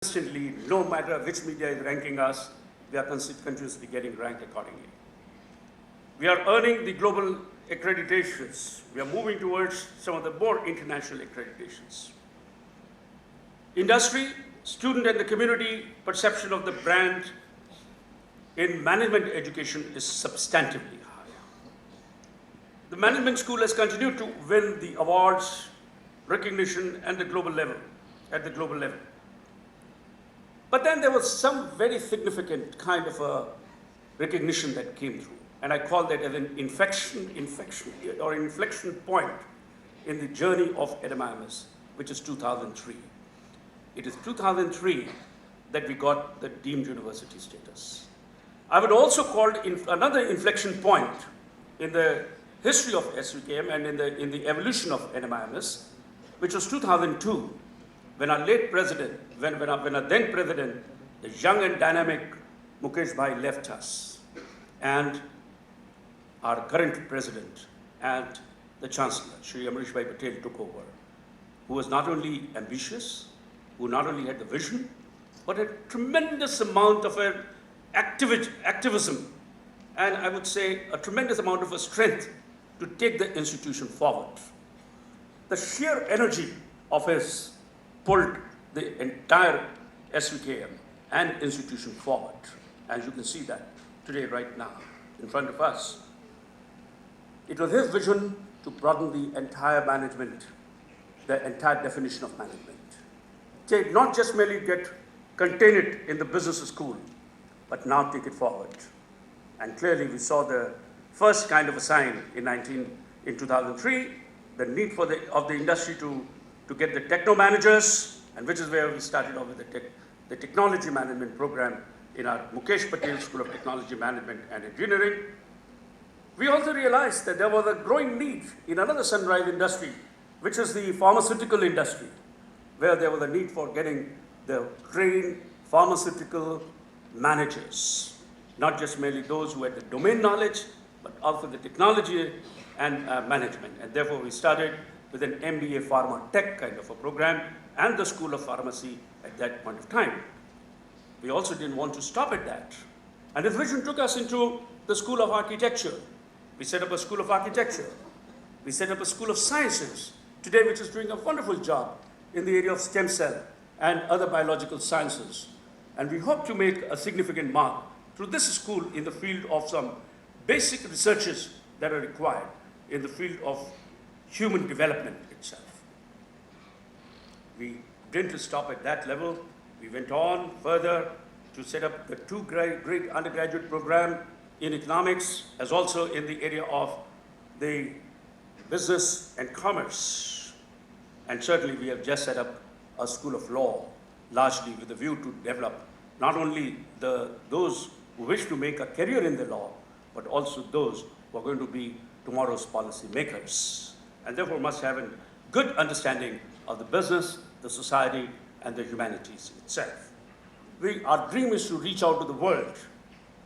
Consistently, no matter which media is ranking us, we are continuously getting ranked accordingly. We are earning the global accreditations. We are moving towards some of the more international accreditations. Industry, student and the community perception of the brand in management education is substantively higher. The management school has continued to win the awards, recognition at the global level. But then there was some very significant kind of a recognition that came through. And I call that as an inflection point in the journey of EDIMIMS, which is 2003. It is 2003 that we got the deemed university status. I would also call another inflection point in the history of SUKM and in the evolution of EDIMIMS, which was 2002, when our late president, when our then president, the young and dynamic Mukesh Bhai left us, and our current president and the chancellor, Shri Amrish Bhai Patel, took over, who was not only ambitious, who not only had the vision, but a tremendous amount of activism, and I would say a tremendous amount of strength to take the institution forward. The sheer energy of his pulled the entire SUKM and institution forward. As you can see that today, right now, in front of us. It was his vision to broaden the entire management, the entire definition of management. Not just merely contain it in the business school, but now take it forward. And clearly we saw the first kind of a sign in 2003, the need of the industry to get the techno managers, and which is where we started off with the technology management program in our Mukesh Patel School of Technology Management and Engineering. We also realized that there was a growing need in another sunrise industry, which is the pharmaceutical industry, where there was a need for getting the trained pharmaceutical managers, not just merely those who had the domain knowledge, but also the technology and management. And therefore we started with an MBA Pharma Tech kind of a program and the School of Pharmacy at that point of time. We also didn't want to stop at that. And this vision took us into the School of Architecture. We set up a School of Architecture. We set up a School of Sciences today, which is doing a wonderful job in the area of stem cell and other biological sciences. And we hope to make a significant mark through this school in the field of some basic researches that are required in the field of human development itself. We didn't stop at that level. We went on further to set up the two great undergraduate program in economics, as also in the area of the business and commerce. And certainly we have just set up a school of law, largely with a view to develop not only those who wish to make a career in the law, but also those who are going to be tomorrow's policy makers, and therefore must have a good understanding of the business, the society, and the humanities itself. Our dream is to reach out to the world,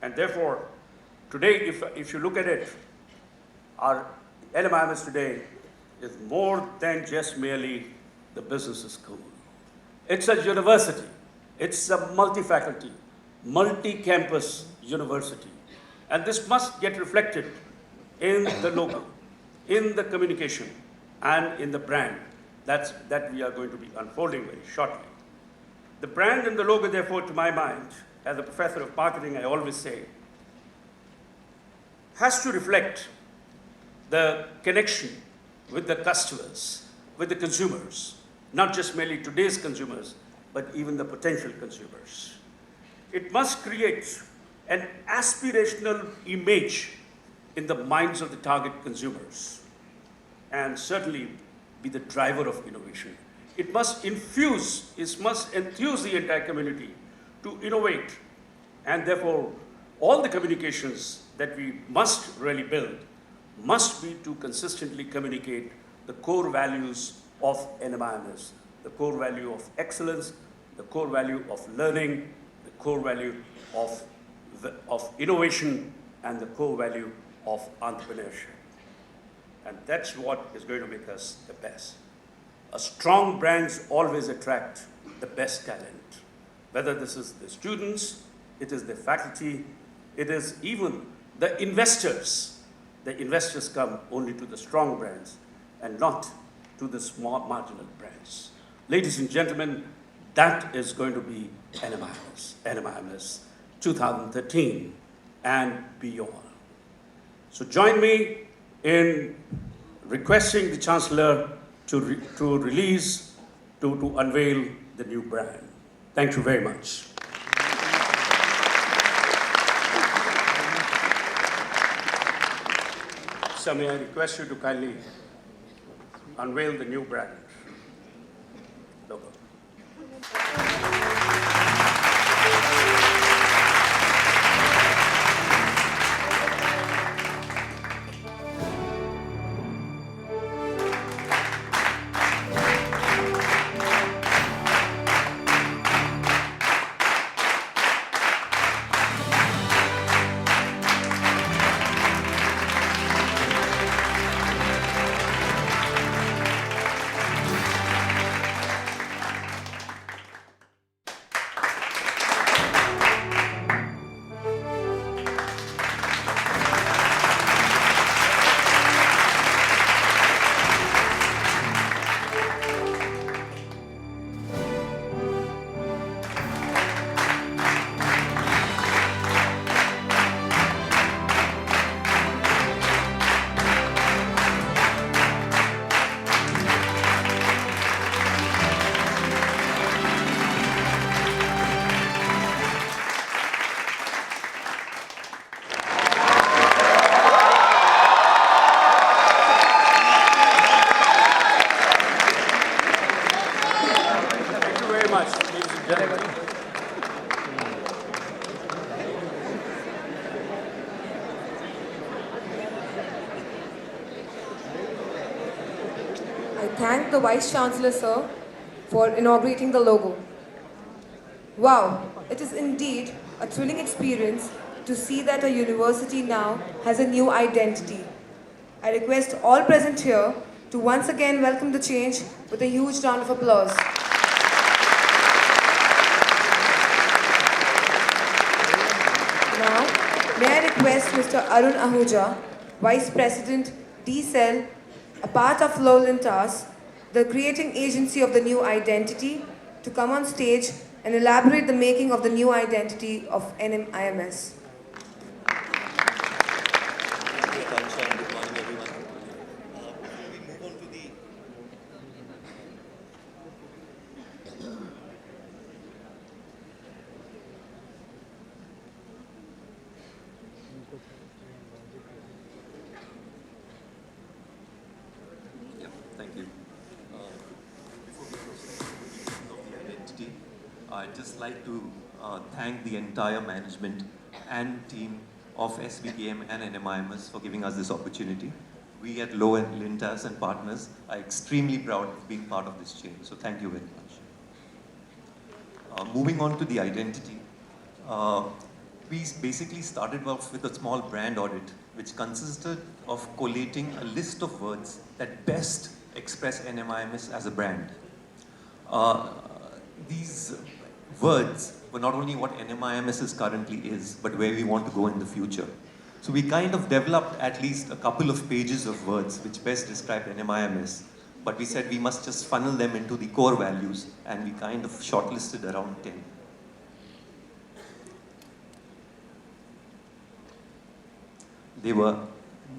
and therefore today, if you look at it, our EDIMIMS today is more than just merely the business school. It's a university. It's a multi-faculty, multi-campus university. And this must get reflected in the logo, in the communication, and in the brand that we are going to be unfolding very shortly. The brand and the logo, therefore, to my mind, as a professor of marketing, I always say, has to reflect the connection with the customers, with the consumers, not just merely today's consumers, but even the potential consumers. It must create an aspirational image in the minds of the target consumers, and certainly be the driver of innovation. It must enthuse the entire community to innovate, and therefore all the communications that we must really build must be to consistently communicate the core values of EDIMIMS, the core value of excellence, the core value of learning, the core value of innovation, and the core value of entrepreneurship. And that's what is going to make us the best. A strong brands always attract the best talent. whether this is the students, it is the faculty, it is even the investors. The investors come only to the strong brands and not to the small marginal brands. Ladies and gentlemen, that is going to be NMIMS 2013 and beyond. So join me in requesting the Chancellor to unveil the new brand. Thank you very much. So may I request you to kindly unveil the new brand logo. I thank the Vice Chancellor, sir, for inaugurating the logo. Wow, it is indeed a thrilling experience to see that a university now has a new identity. I request all present here to once again welcome the change with a huge round of applause. Now, may I request Mr. Arun Ahuja, Vice President, D-Cell, a part of Lowland TAS, the creating agency of the new identity, to come on stage and elaborate the making of the new identity of NMIMS. Good morning, everyone. We move on to the Thank you. Before we proceed to the identity, I'd just like to thank the entire management and team of SBKM and NMIMS for giving us this opportunity. We at Lowland TAS and partners are extremely proud of being part of this change, so thank you very much. Moving on to the identity, we basically started off with a small brand audit, which consisted of collating a list of words that best express NMIMS as a brand. These words were not only what NMIMS currently is, but where we want to go in the future. So we kind of developed at least a couple of pages of words which best describe NMIMS, but we said we must just funnel them into the core values, and we kind of shortlisted around 10. They were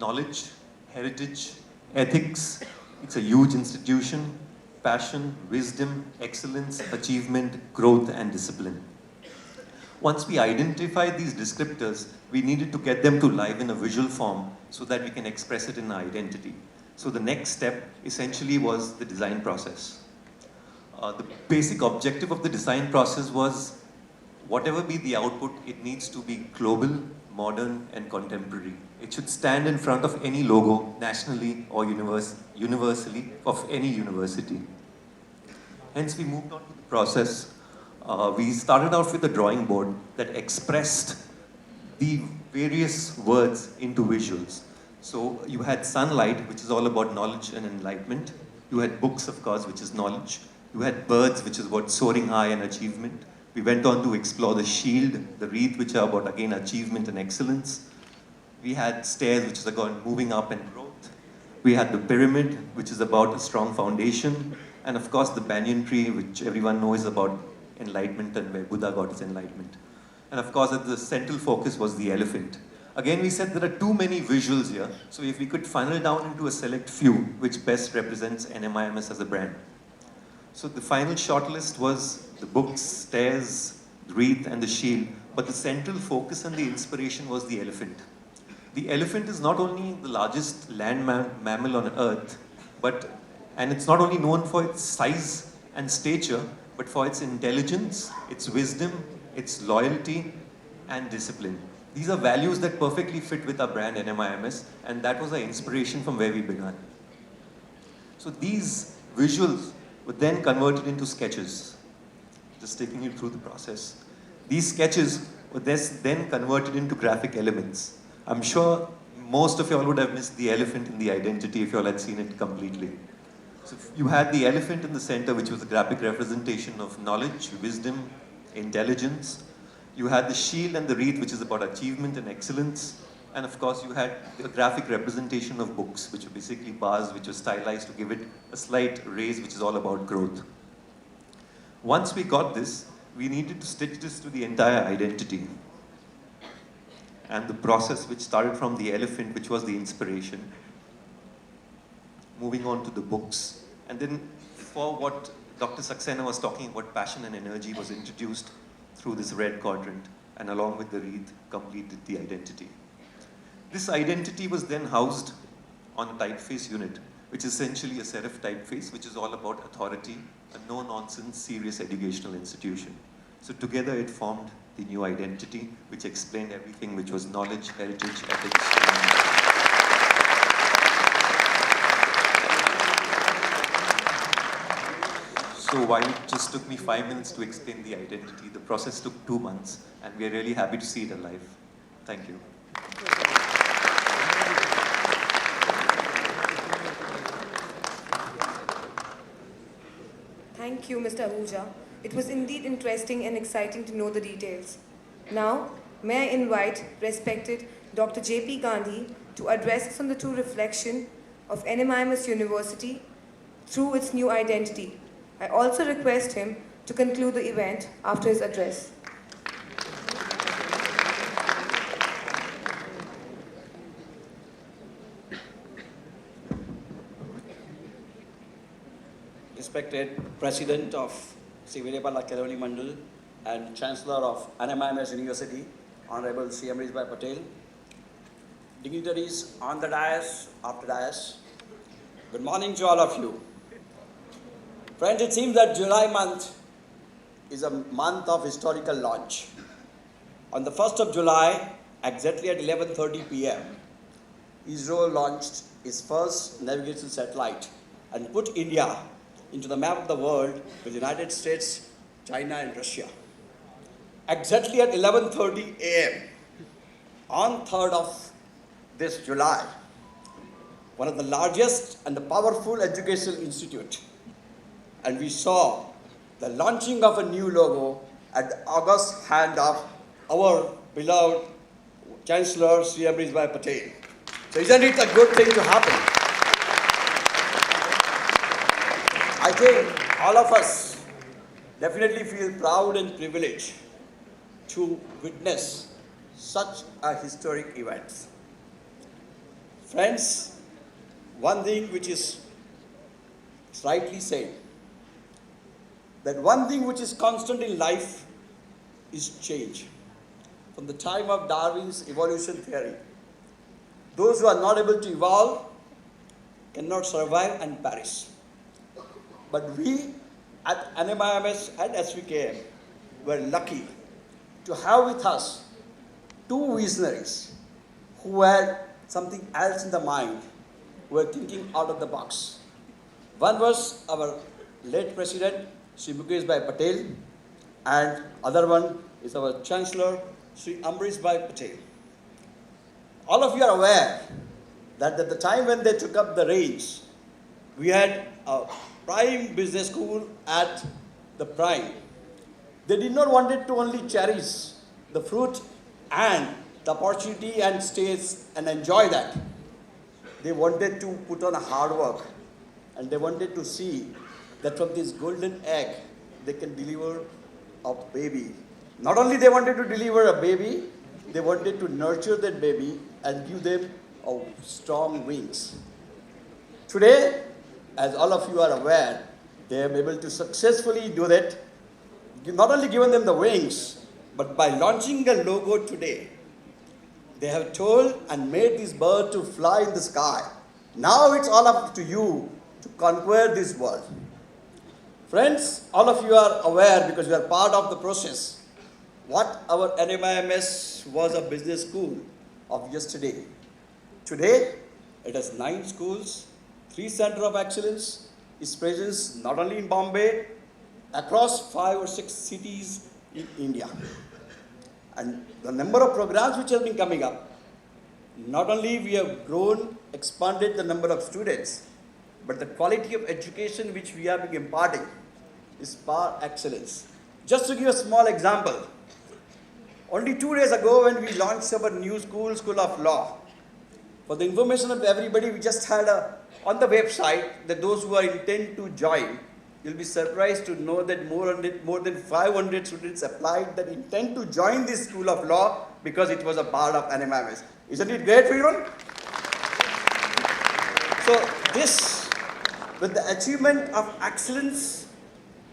knowledge, heritage, ethics, it's a huge institution, passion, wisdom, excellence, achievement, growth, and discipline. Once we identified these descriptors, we needed to get them to life in a visual form so that we can express it in our identity. So the next step essentially was the design process. The basic objective of the design process was, whatever be the output, it needs to be global, modern, and contemporary. It should stand in front of any logo, nationally or universally, of any university. Hence, we moved on to the process. We started off with a drawing board that expressed the various words into visuals. So you had sunlight, which is all about knowledge and enlightenment. You had books, of course, which is knowledge. You had birds, which is about soaring high and achievement. We went on to explore the shield, the wreath, which are about, again, achievement and excellence. We had stairs, which is about moving up and growth. We had the pyramid, which is about a strong foundation. And of course, the banyan tree, which everyone knows about enlightenment and where Buddha got his enlightenment. And of course, the central focus was the elephant. Again, we said there are too many visuals here. So if we could funnel down into a select few, which best represents NMIMS as a brand. So the final shortlist was the books, stairs, the wreath, and the shield. But the central focus and the inspiration was the elephant. The elephant is not only the largest land mammal on earth, and it's not only known for its size and stature, but for its intelligence, its wisdom, its loyalty, and discipline. These are values that perfectly fit with our brand NMIMS, and that was our inspiration from where we began. So these visuals were then converted into sketches. Just taking you through the process. These sketches were then converted into graphic elements. I'm sure most of you all would have missed the elephant in the identity if you all had seen it completely. So you had the elephant in the center, which was a graphic representation of knowledge, wisdom, intelligence. You had the shield and the wreath, which is about achievement and excellence. And of course, you had a graphic representation of books, which were basically bars, which were stylized to give it a slight raise, which is all about growth. Once we got this, we needed to stitch this to the entire identity. And the process which started from the elephant, which was the inspiration, moving on to the books. And then for what Dr. Saxena was talking about, passion and energy was introduced through this red quadrant, and along with the wreath, completed the identity. This identity was then housed on a typeface unit, which is essentially a serif typeface, which is all about authority, a no-nonsense, serious educational institution. So together it formed the new identity, which explained everything, which was knowledge, heritage, ethics. So while it just took me 5 minutes to explain the identity, the process took 2 months, and we are really happy to see it alive. Thank you. Thank you, Mr. Ahuja. It was indeed interesting and exciting to know the details. Now, may I invite respected Dr. J.P. Gandhi to address us on the true reflection of NMIMS University through its new identity. I also request him to conclude the event after his address. Respected President of Sri Virepalla Kelavani Mandal and Chancellor of NMIMS University, Honorable Sri Amrishbhai Patel, dignitaries on the dais, after dais, good morning to all of you. Friends, it seems that July month is a month of historical launch. On the 1st of July, exactly at 11:30 p.m., ISRO launched its first navigation satellite and put India into the map of the world with the United States, China, and Russia. Exactly at 11:30 a.m. on 3rd of this July, one of the largest and the powerful educational institute, and we saw the launching of a new logo at the august hand of our beloved Chancellor Sri Amrishbhai Patel. So isn't it a good thing to happen? I think all of us definitely feel proud and privileged to witness such a historic event. Friends, one thing which is rightly said, that one thing which is constant in life is change. From the time of Darwin's evolution theory, those who are not able to evolve cannot survive and perish. But we at NMIMS and SVKM were lucky to have with us two visionaries who had something else in the mind, who were thinking out of the box. One was our late President, Sri Mukesh Bhai Patel, and other one is our Chancellor, Sri Amrish Bhai Patel. All of you are aware that at the time when they took up the reins, we had a prime business school at the prime. They did not want it to only cherish the fruit and the opportunity and stays and enjoy that. They wanted to put on a hard work, and they wanted to see that from this golden egg they can deliver a baby. Not only they wanted to deliver a baby, they wanted to nurture that baby and give them a strong wings. Today, as all of you are aware, they are able to successfully do that. Not only given them the wings, but by launching a logo today, they have told and made this bird to fly in the sky. Now it's all up to you to conquer this world. Friends, all of you are aware because you are part of the process. What our NMIMS was a business school of yesterday. Today, it has 9 schools, 3 centers of excellence, its presence not only in Bombay, across 5 or 6 cities in India. And the number of programs which have been coming up, not only we have grown, expanded the number of students, but the quality of education which we have been imparting is par excellence. Just to give a small example, only 2 days ago when we launched our new school, School of Law, for the information of everybody, we just had on the website that those who are intent to join, you'll be surprised to know that more than 500 students applied that intent to join this School of Law because it was a part of NMIMS. Isn't it great for everyone? So this, with the achievement of excellence,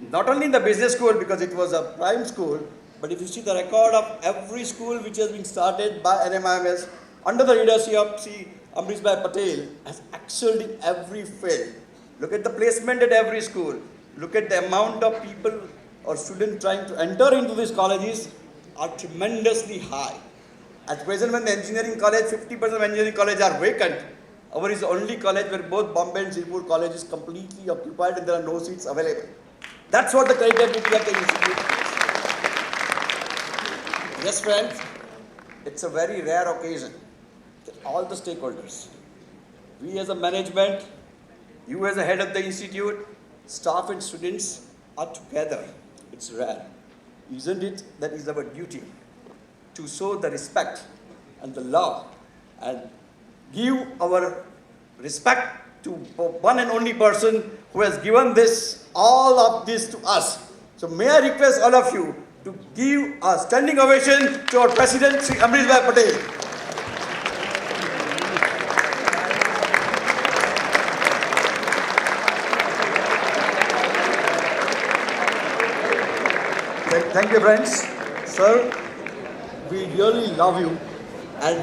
not only in the business school because it was a prime school, but if you see the record of every school which has been started by NMIMS under the leadership of Sri Amrish Bhai Patel has excelled in every field. Look at the placement at every school. Look at the amount of people or students trying to enter into these colleges are tremendously high. At present, when the engineering college, 50% of engineering colleges are vacant, our is the only college where both Bombay and Sirpur college is completely occupied and there are no seats available. That's what the criteria of the institute is. Yes, friends, it's a very rare occasion that all the stakeholders, we as a management, you as a head of the institute, staff and students are together. It's rare. Isn't it that is our duty to show the respect and the love and give our respect to one and only person who has given this, all of this to us. So may I request all of you to give a standing ovation to our President, Sri Amrish Bhai Patel. Thank you, friends. Sir, we really love you and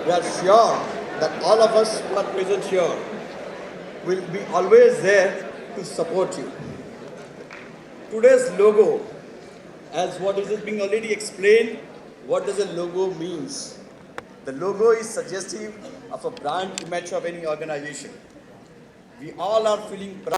we are sure that all of us who are present here will be always there to support you. Today's logo, as what is being already explained, what does a logo means? The logo is suggestive of a brand image of any organization. We all are feeling proud